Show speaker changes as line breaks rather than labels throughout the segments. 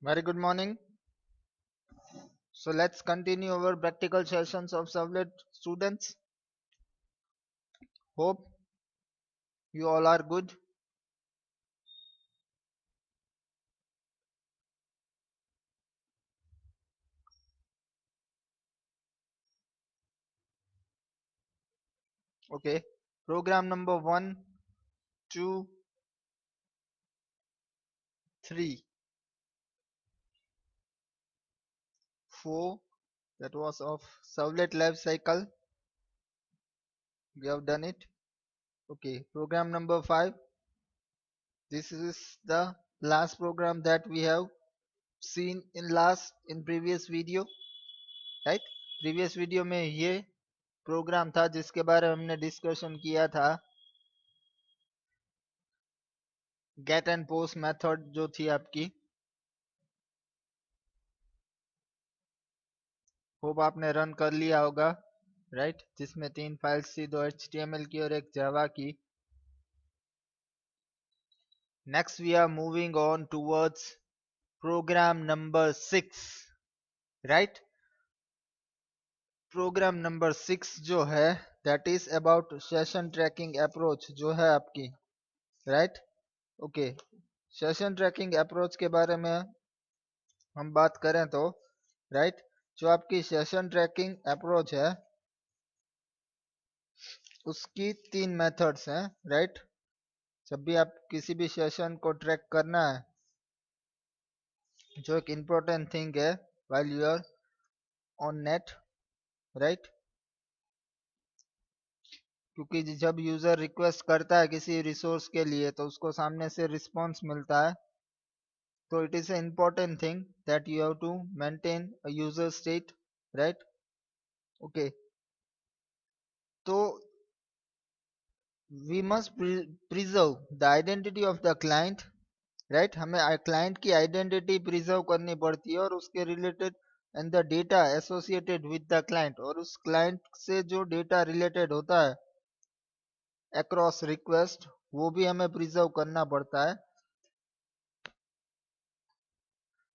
Very good morning. So let's continue our practical sessions of Servlet students. Hope you all are good. Okay. Program number 1, 2, 3, 4. That was of Servlet life cycle. We have done it. Okay. Program number 5. This is the last program that we have seen in previous video. Right? Previous video में ये programme था जिसके बारे में हमने discussion किया था. Gate and post method जो थी आपकी. होप आपने रन कर लिया होगा. राइट, जिसमें 3 फाइल्स थी, 2 HTML की और एक जावा की. Next we are moving on towards program number 6. Right, program number 6 जो है that is about session tracking approach जो है आपकी. Right, okay. Session tracking approach के बारे में हम बात करें तो राइट, जो आपकी सेशन ट्रैकिंग अप्रोच है उसकी 3 मेथड्स हैं. राइट, जब भी आप किसी भी सेशन को ट्रैक करना है, जो एक इम्पोर्टेंट थिंग है while you are on net, right, क्योंकि जब यूजर रिक्वेस्ट करता है किसी रिसोर्स के लिए तो उसको सामने से रिस्पॉन्स मिलता है. तो it is a important thing that you have to maintain a user state. Right, okay. तो we must preserve the identity of the client. Right, हमें क्लाइंट की आइडेंटिटी प्रिजर्व करनी पड़ती है और उसके related and the data associated with the client, और उस क्लाइंट से जो डेटा रिलेटेड होता है अक्रॉस रिक्वेस्ट वो भी हमें प्रिजर्व करना पड़ता है.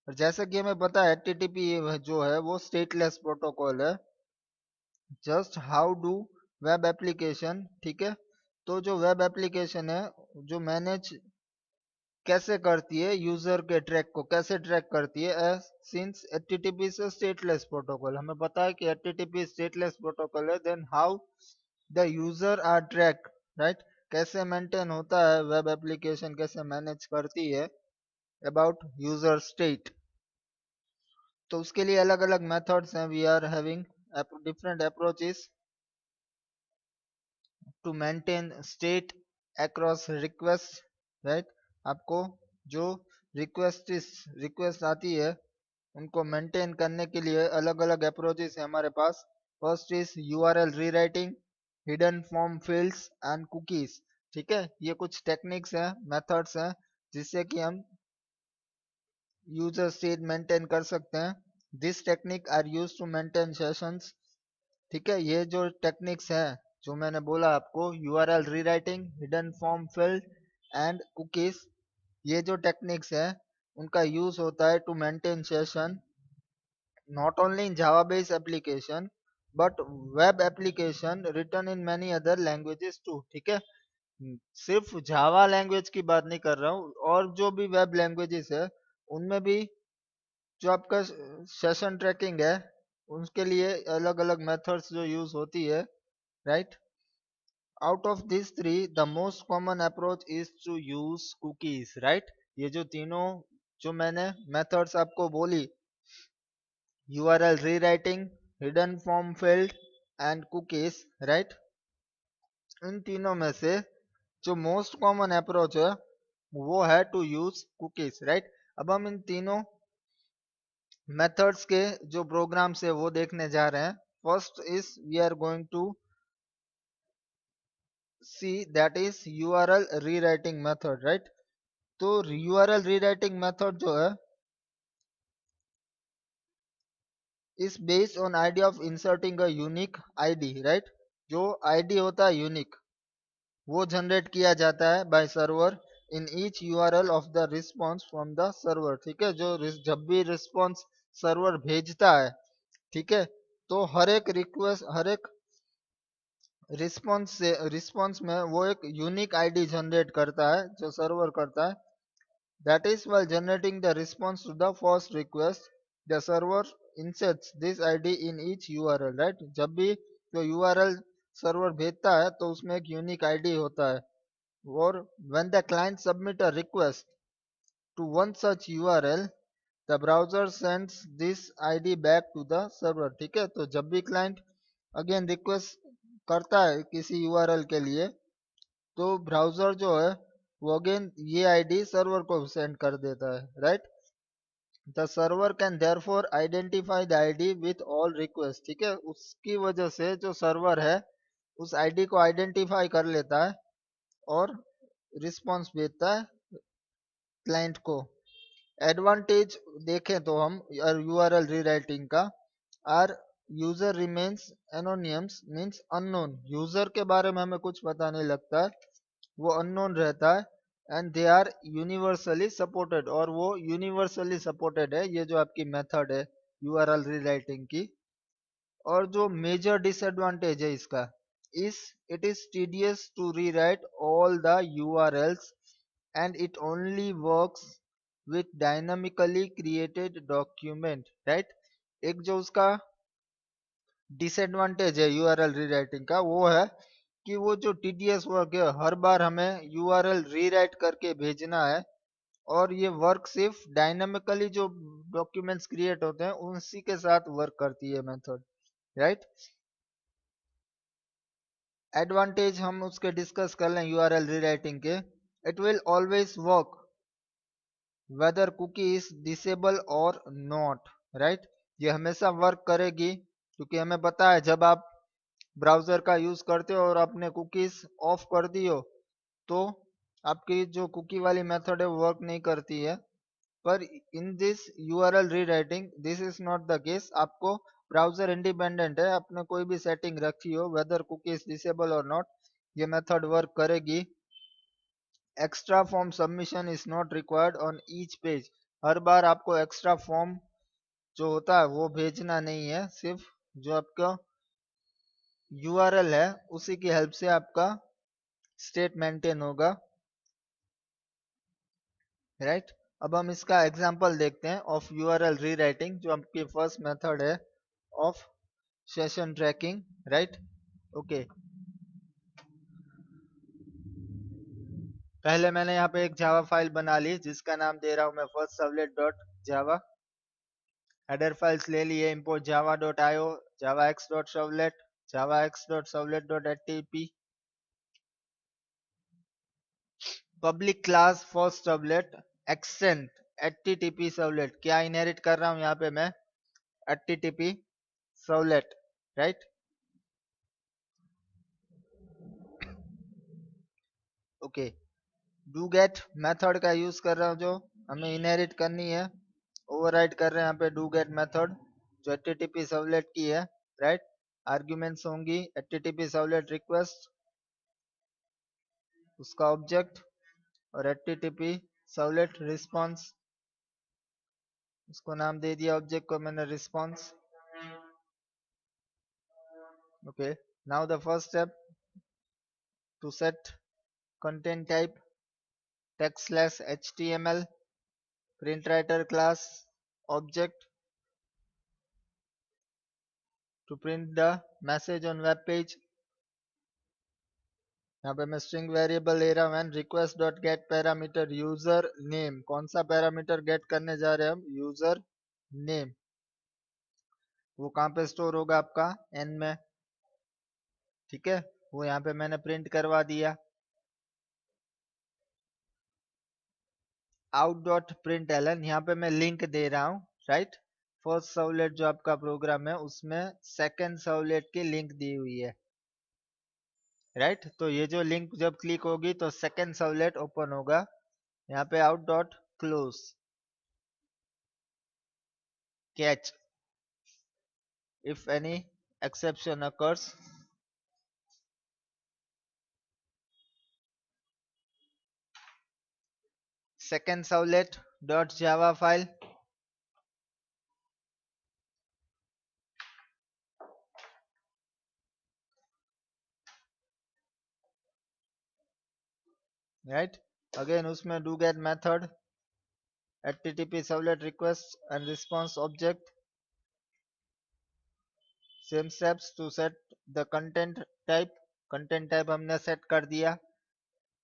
और जैसा कि हमें पता है HTTP जो है वो स्टेटलेस प्रोटोकॉल है. Just how do web application. ठीक है, तो जो वेब एप्लीकेशन है जो मैनेज कैसे करती है यूजर के ट्रैक को, कैसे ट्रैक करती है, सिंस HTTP से स्टेटलेस प्रोटोकॉल. हमें पता है कि HTTP स्टेटलेस प्रोटोकॉल है, then how the user are track. Right, कैसे मेंटेन होता है वेब एप्लीकेशन, कैसे मैनेज करती है अबाउट यूजर स्टेट. तो उसके लिए अलग अलग मेथड्स हैं. We are having different approaches to maintain state across request. Right, आपको जो रिक्वेस्ट आती है उनको मेंटेन करने के लिए अलग अलग अप्रोचेस है हमारे पास. First is URL rewriting, hidden form fields and cookies. ठीक है, ये कुछ टेक्निक्स हैं, मेथड्स हैं जिससे कि हम यूजर स्टेट मेंटेन कर सकते हैं. This technique are use to maintain sessions. ठीक है, ये जो टेक्निक्स हैं जो मैंने बोला आपको, URL rewriting, hidden form field and cookies, ये जो टेक्निक्स है उनका यूज होता है to maintain session not only in Java based application but web application written in many other languages too. ठीक है, सिर्फ जावा लैंग्वेज की बात नहीं कर रहा हूँ, और जो भी वेब लैंग्वेजेस है उनमें भी जो आपका सेशन ट्रैकिंग है उसके लिए अलग अलग मेथड्स जो यूज होती है. Right, out of this three the most common approach is to use cookies. Right, ये जो तीनों जो मैंने मेथड्स आपको बोली, URL rewriting, hidden form field and cookies, right, इन तीनों में से जो मोस्ट कॉमन अप्रोच है वो है टू यूज कुकीज. राइट, अब हम इन तीनों मेथड्स के जो प्रोग्राम्स है वो देखने जा रहे हैं. First is we are going to see that is URL rewriting method. Right, तो URL रीराइटिंग मेथड जो है is based on idea of inserting a unique ID. Right, जो ID होता है यूनिक वो जनरेट किया जाता है by server in each URL of the response from the server. ठीक है, जो जब भी रिस्पॉन्स सर्वर भेजता है, ठीक है, तो हर एक रिक्वेस्ट, हर एक रिस्पॉन्स में वो एक यूनिक आईडी जनरेट करता है, जो सर्वर करता है। That is while generating the response to the first request, the server inserts this id in each url, right? जब भी जो url सर्वर भेजता है तो उसमें एक यूनिक आईडी होता है। और when the client submit a request to one such url, the browser sends this id back to the server। ठीक है, तो जब भी क्लाइंट अगेन रिक्वेस्ट करता है किसी यूआरएल के लिए, तो ब्राउजर जो है वो अगेन ये आईडी सर्वर को सेंड कर देता है, right? The server can therefore identify the ID with all request. ठीक है, उसकी वजह से जो सर्वर है उस आईडी को आइडेंटिफाई कर लेता है और रिस्पॉन्स भेजता है क्लाइंट को। एडवांटेज देखें तो हम यूआरएल रीराइटिंग का, our user remains anonymous means unknown. User के बारे में हमें कुछ पता नहीं लगता है, वो अननोन रहता है। And they are universally supported, और वो यूनिवर्सली सपोर्टेड है, ये जो आपकी मेथड है यूआरएल रीराइटिंग की। और जो मेजर डिसएडवांटेज है इसका, इस it is tedious to rewrite all the URLs and it only works with dynamically created document, right? एक जो उसका डिसएडवांटेज है यूआरएल रीराइटिंग का, वो है कि वो जो टीडीएस वर्क है, हर बार हमें यूआरएल रीराइट करके भेजना है, और ये वर्क सिर्फ डायनामिकली जो डॉक्यूमेंट्स क्रिएट होते हैं उसी के साथ वर्क करती है मेथड, राइट? एडवांटेज हम उसके डिस्कस कर लें यूआरएल रीराइटिंग के। It will always work whether cookie is disable और नॉट, राइट? ये हमेशा वर्क करेगी, क्योंकि हमें पता है जब आप ब्राउजर का यूज करते हो और आपने कुकीज ऑफ कर दी हो, तो आपकी जो कुकी वाली मेथड है वो वर्क नहीं करती है। पर in this URL rewriting this is not the case. आपको ब्राउजर इंडिपेंडेंट है, आपने कोई भी सेटिंग रखी हो, वेदर कुकी इज डिसेबल और नॉट, ये मेथड वर्क करेगी। Extra form submission is not required on each page. हर बार आपको एक्स्ट्रा फॉर्म जो होता है वो भेजना नहीं है, सिर्फ जो आपका यूआरएल है उसी की हेल्प से आपका स्टेट मेंटेन होगा, राइट? अब हम इसका एग्जांपल देखते हैं ऑफ यूआरएल रीराइटिंग, जो आपकी फर्स्ट मेथड है of session trekking, right? Okay, पहले मैंने यहाँ पे एक जावा फाइल बना ली जिसका नाम दे रहा हूँ मैं फर्स्ट सर्वलेट डॉट जावा। हेडर फाइल्स ले लिए, import java.io, javax.servlet, javax.servlet.htp, public class first servlet, extend http servlet. क्या इनहेरिट कर रहा हूँ यहाँ पे मैं? http servlet, right? Okay, do get method का यूज कर रहा हूँ जो हमें इनहेरिट करनी है। ओवरराइड कर रहे हैं यहाँ पे डू गेट मेथड जो http सर्वलेट की है, राइट? आर्ग्यूमेंट्स होंगी http सर्वलेट रिक्वेस्ट, उसका ऑब्जेक्ट, और http सर्वलेट रिस्पांस, उसको नाम दे दिया ऑब्जेक्ट को मैंने response. Okay, now the first step to set content type text slash html print writer class object to print the message on web page। यहाँ पे मैं स्ट्रिंग वेरिएबल ले रहा हूँ and request dot gate parameter user name. कौन सा parameter gate करने जा रहे हैं हम? User name. वो कहाँ पे स्टोर होगा आपका? एन में, ठीक है, वो यहाँ पे मैंने प्रिंट करवा दिया। आउट डॉट प्रिंट एलन, यहाँ पे मैं लिंक दे रहा हूँ, राइट? फर्स्ट सर्वलेट जो आपका प्रोग्राम है उसमें सेकंड सर्वलेट की लिंक दी हुई है, राइट? तो ये जो लिंक जब क्लिक होगी तो सेकंड सर्वलेट ओपन होगा। यहाँ पे out dot close catch if any exception occurs, second servlet dot java file, right? Again उसमें do get method, http servlet request and response object, same steps to set the content type हमने set कर दिया,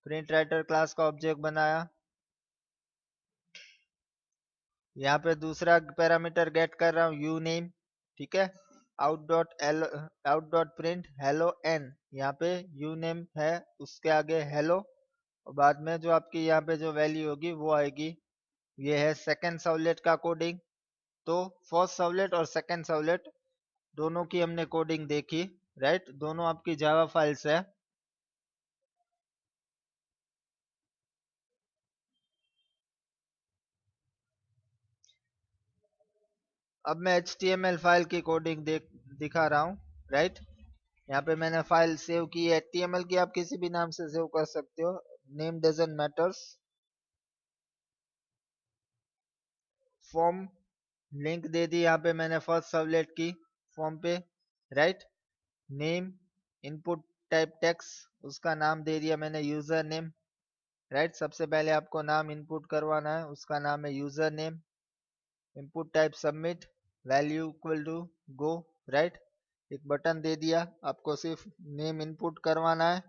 print writer class का object बनाया, यहाँ पे दूसरा parameter gate कर रहा हूँ यू नेम, ठीक है, out.print hello n, यहाँ पे यू नेम है, उसके आगे हेलो, और बाद में जो आपकी यहाँ पे जो वैल्यू होगी वो आएगी। ये है सेकंड सर्वलेट का कोडिंग। तो फर्स्ट सर्वलेट और सेकंड सर्वलेट दोनों की हमने कोडिंग देखी, राइट? दोनों आपकी जावा फाइल्स है। अब मैं HTML फाइल की कोडिंग दिखा रहा हूँ, राइट? यहाँ पे मैंने फाइल सेव की है, HTML की आप किसी भी नाम से सेव कर सकते हो, name doesn't matters. Form link दे दी यहाँ पे मैंने फर्स्ट सर्वलेट की फॉर्म पे, right? Name input type text, उसका नाम दे दिया मैंने यूजर नेम, राइट? सबसे पहले आपको नाम इनपुट करवाना है, उसका नाम है user name. Input type submit, value equal to go, right? एक बटन दे दिया, आपको सिर्फ नेम इनपुट करवाना है,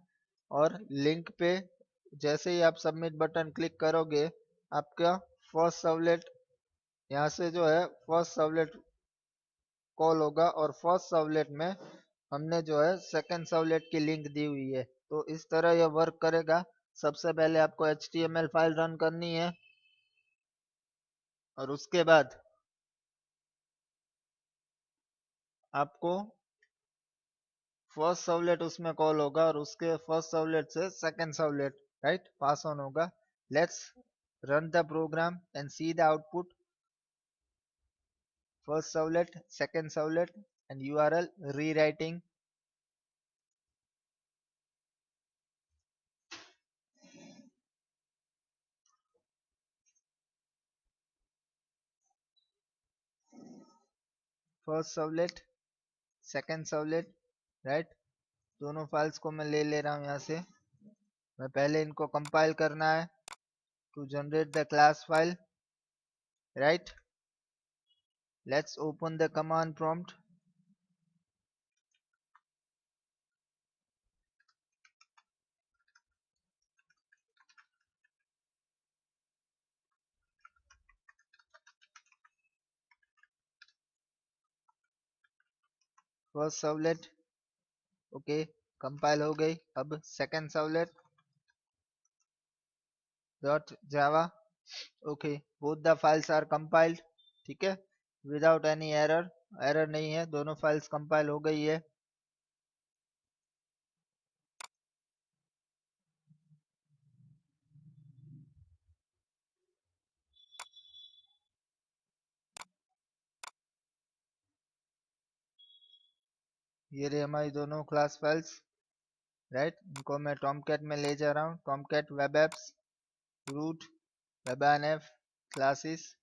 और लिंक पे जैसे ही आप सबमिट बटन क्लिक करोगे आपका फर्स्ट सर्वलेट यहाँ से जो है फर्स्ट सर्वलेट कॉल होगा, और फर्स्ट सर्वलेट में हमने जो है सेकंड सर्वलेट की लिंक दी हुई है। तो इस तरह यह वर्क करेगा। सबसे पहले आपको HTML फाइल रन करनी है, और उसके बाद आपको फर्स्ट सर्वलेट उसमें कॉल होगा, और उसके फर्स्ट सर्वलेट से second servlet, right, pass on होगा। Let's run the program and see the output. First servlet, second servlet and URL rewriting. First servlet, second servlet, right? दोनों फाइल्स को मैं ले रहा हूँ यहाँ से। मैं पहले इनको कंपाइल करना है to generate the class file, right? Let's open the command prompt. First servlet, okay, compile हो गई। अब second servlet dot java, okay, both the files are compiled, ठीक है, without any error, error नहीं है, दोनों files compile हो गई है। ये रही हमारी दोनों क्लास फाइल्स, राइट? इनको मैं टॉमकैट में ले जा रहा हूँ, टॉमकैट वेब एप्स रूट वेबानफ क्लासेस,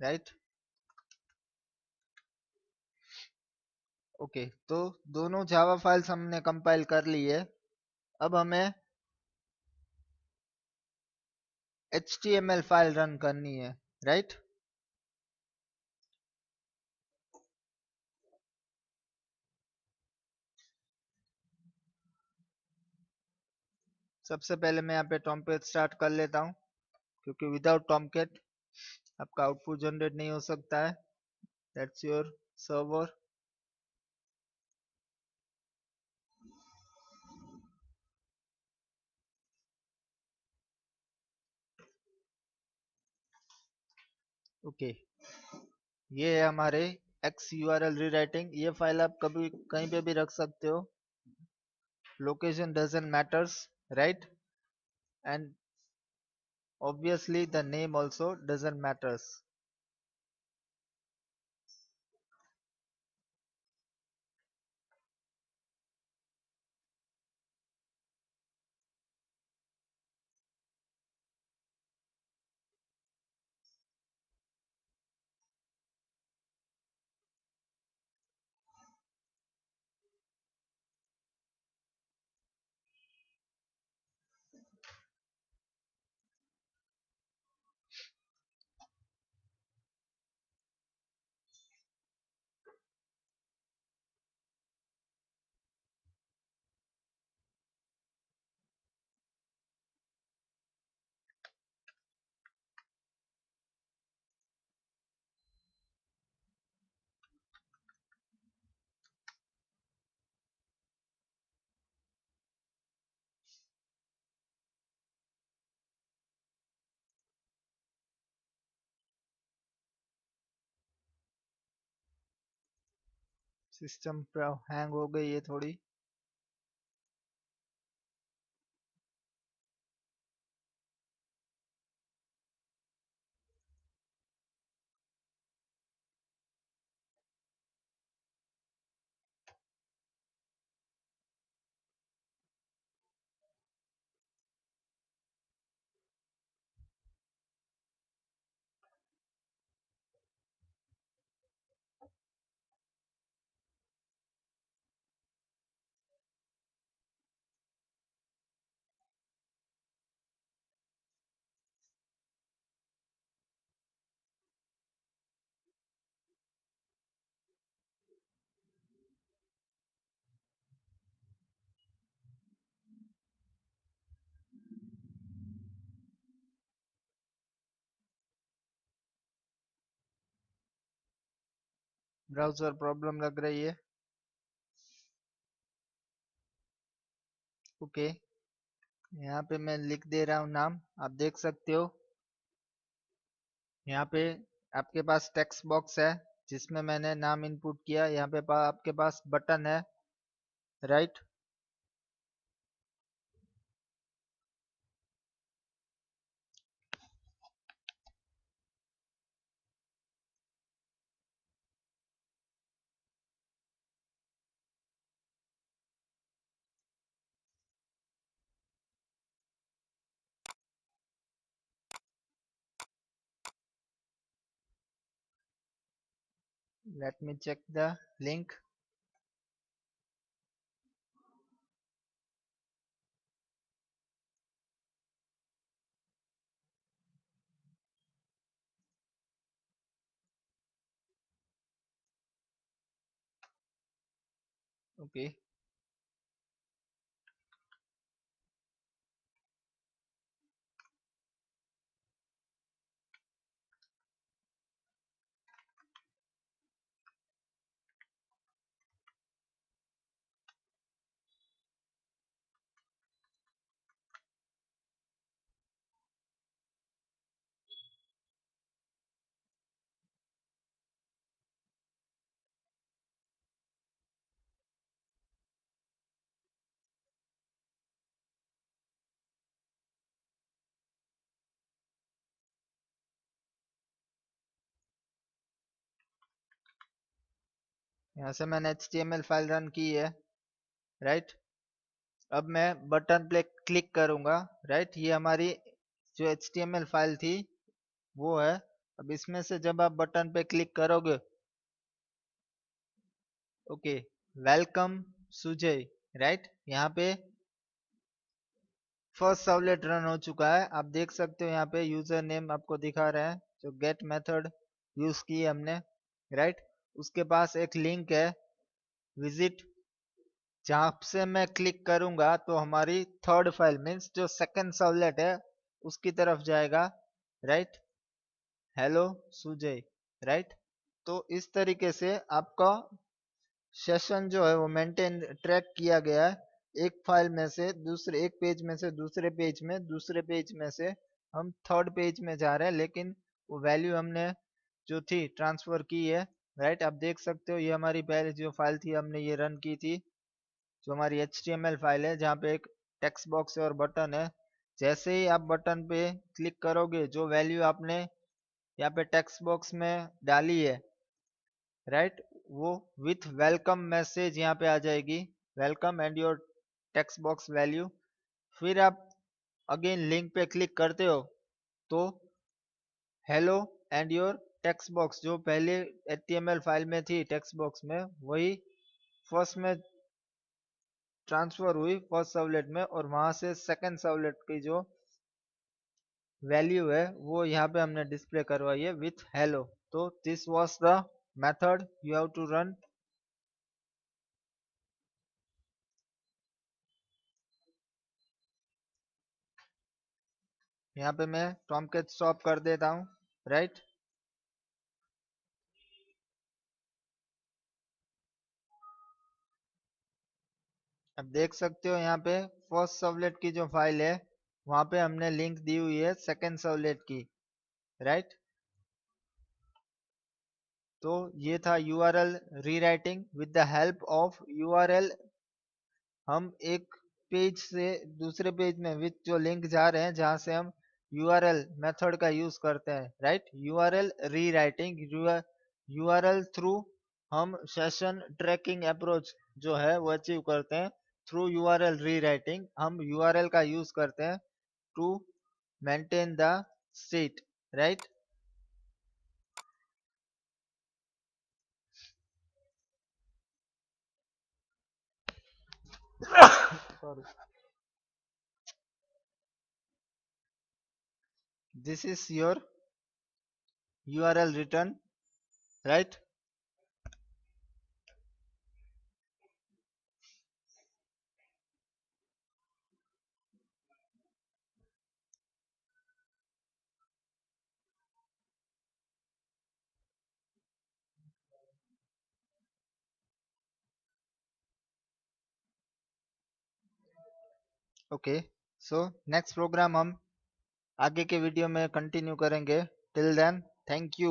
राइट? ओके, तो दोनों जावा फाइल्स हमने कंपाइल कर ली है। अब हमें HTML फाइल रन करनी है, राइट? सबसे पहले मैं यहाँ पे टॉमकैट स्टार्ट कर लेता हूँ, क्योंकि विदाउट टॉमकैट आपका आउटपुट जनरेट नहीं हो सकता है। That's your server. ओके, ये है हमारे XURL रीराइटिंग। ये फाइल आप कभी कहीं पे भी रख सकते हो, location doesn't matters, right? And obviously the name also doesn't matters. System hang हो गई है थोड़ी। ब्राउजर प्रॉब्लम लग रही है। ओके, यहाँ पे मैं लिख दे रहा हूँ नाम, आप देख सकते हो। यहाँ पे आपके पास टेक्स्ट बॉक्स है जिसमें मैंने नाम इनपुट किया। यहाँ पे आपके पास बटन है, right. Let me check the link. Okay, यहाँ से मैंने HTML फाइल रन की है, राइट। अब मैं बटन पे क्लिक करूंगा, राइट। ये हमारी जो HTML फाइल थी वो है। अब इसमें से जब आप बटन पे क्लिक करोगे, ओके, वेलकम सुजय, राइट। यहाँ पे फर्स्ट सर्वलेट रन हो चुका है। आप देख सकते हो यहाँ पे यूजर नेम आपको दिखा रहा है जो गेट मेथड यूज की है हमने, राइट। उसके पास एक लिंक है विजिट, जहां से मैं क्लिक करूंगा तो हमारी थर्ड फाइल मीन्स जो सेकंड सर्वलेट है उसकी तरफ जाएगा, राइट। Hello Sujay, right. तो इस तरीके से आपका सेशन जो है वो मेंटेन ट्रैक किया गया है। एक फाइल में से दूसरे, एक पेज में से दूसरे पेज में, दूसरे पेज में से हम थर्ड पेज में जा रहे हैं, लेकिन वो वैल्यू हमने जो थी ट्रांसफर की है, राइट। आप देख सकते हो ये हमारी पहले जो फाइल थी हमने ये रन की थी, जो हमारी HTML फाइल है जहाँ पे एक टेक्स्ट बॉक्स है और बटन है। जैसे ही आप बटन पे क्लिक करोगे जो वैल्यू आपने यहाँ पे टेक्स्ट बॉक्स में डाली है, राइट, वो विथ वेलकम मैसेज यहाँ पे आ जाएगी, welcome and your text box value. फिर आप अगेन लिंक पे क्लिक करते हो तो hello and your text box जो पहले HTML फाइल में थी टेक्स्ट बॉक्स में, वही फर्स्ट में ट्रांसफर हुई फर्स्ट सर्वलेट में, और वहां से सेकंड सर्वलेट की जो वैल्यू है वो यहाँ पे हमने डिस्प्ले करवाई है विथ हेलो। तो this was the method you have to run. यहाँ पे मैं टॉमकेट स्टॉप कर देता हूँ, राइट। अब देख सकते हो यहाँ पे फर्स्ट सर्वलेट की जो फाइल है वहां पे हमने लिंक दी हुई है सेकंड सर्वलेट की, राइट। तो ये था URL rewriting with the help of URL. हम एक पेज से दूसरे पेज में विथ जो लिंक जा रहे हैं जहां से हम यूआरएल मेथड का यूज करते हैं, right. URL rewriting, URL through हम सेशन ट्रैकिंग अप्रोच जो है वो अचीव करते हैं। थ्रू यूआरएल रीराइटिंग हम यूआरएल का यूज करते हैं to maintain the state, right. Sorry. This is your URL return, right? Okay, so next program हम आगे के वीडियो में कंटिन्यू करेंगे। Till then, thank you.